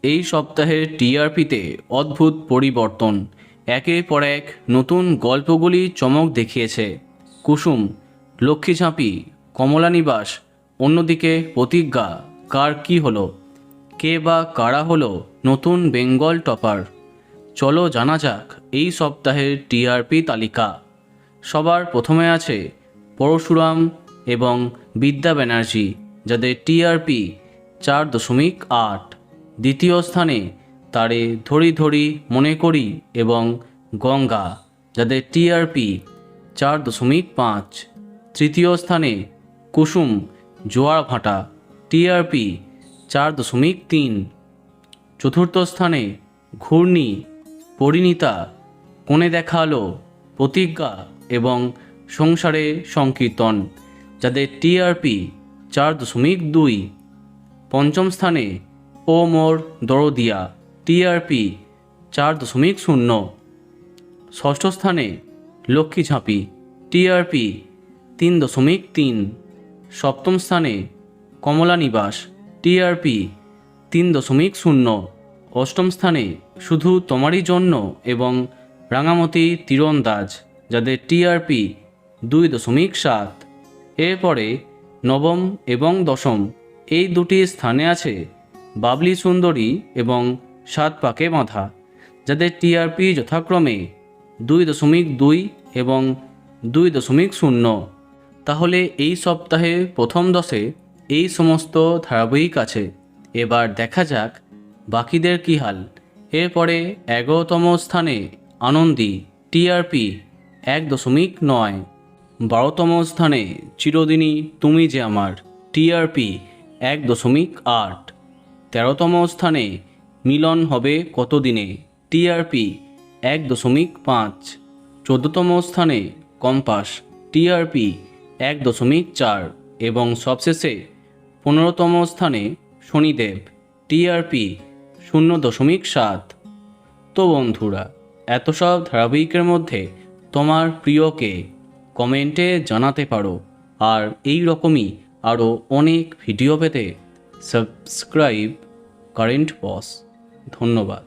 এই সপ্তাহের টিআরপিতে অদ্ভুত পরিবর্তন, একের পর এক নতুন গল্পগুলি চমক দেখিয়েছে। কুসুম, লক্ষ্মীঝাঁপি, কমলা নিবাস, অন্যদিকে প্রতিজ্ঞা, কার কি হলো? কে বা কারা হলো নতুন বেঙ্গল টপার? চলো জানা যাক এই সপ্তাহের টিআরপি তালিকা। সবার প্রথমে আছে পরশুরাম এবং বিদ্যা ব্যানার্জি, যাদের টিআরপি 4.8। দ্বিতীয় স্থানে তারে ধরি ধরি মনে করি এবং গঙ্গা, যাদের টিআরপি 4.5। তৃতীয় স্থানে কুসুম, জোয়ার ভাটা, টিআরপি 4.3। চতুর্থ স্থানে ঘূর্ণি, পরিণীতা, কোণে দেখা আলো, প্রতিজ্ঞা এবং সংসারে সংকীর্তন, যাদের টিআরপি 4.2। পঞ্চম স্থানে ও মোর দরদিয়া, টিআরপি 4.0। ষষ্ঠ স্থানে লক্ষ্মীঝাঁপি, টিআরপি 3.3। সপ্তম স্থানে কমলা নিবাস, টিআরপি 3.0। অষ্টম স্থানে শুধু তোমারই জন্য এবং রাঙামতি তীরন্দাজ, যাদের টিআরপি 2.7। এরপরে নবম এবং দশম এই দুটি স্থানে আছে বাবলি সুন্দরী এবং সাত পাকে বাঁধা, যাদের টিআরপি যথাক্রমে 2.2 এবং 2.0। তাহলে এই সপ্তাহে প্রথম 10-এ এই সমস্ত ধারাবাহিক আছে। এবার দেখা যাক বাকিদের কী হাল। এরপরে 11তম স্থানে আনন্দী, টিআরপি 1.9। 12তম স্থানে চিরদিনই তুমি যে আমার, টিআরপি 1.8। 13তম স্থানে মিলন হবে কতদিনে, টিআরপি 1.5। 14তম স্থানে কম্পাস, টিআরপি 1.4। এবং সবশেষে 15তম স্থানে শনিদেব, টিআরপি 0.7। তো বন্ধুরা, এত সব ধারাবাহিকের মধ্যে তোমার প্রিয়কে কমেন্টে জানাতে পারো। আর এই রকমই আরও অনেক ভিডিও পেতে সাবস্ক্রাইব কারেন্ট বস। ধন্যবাদ।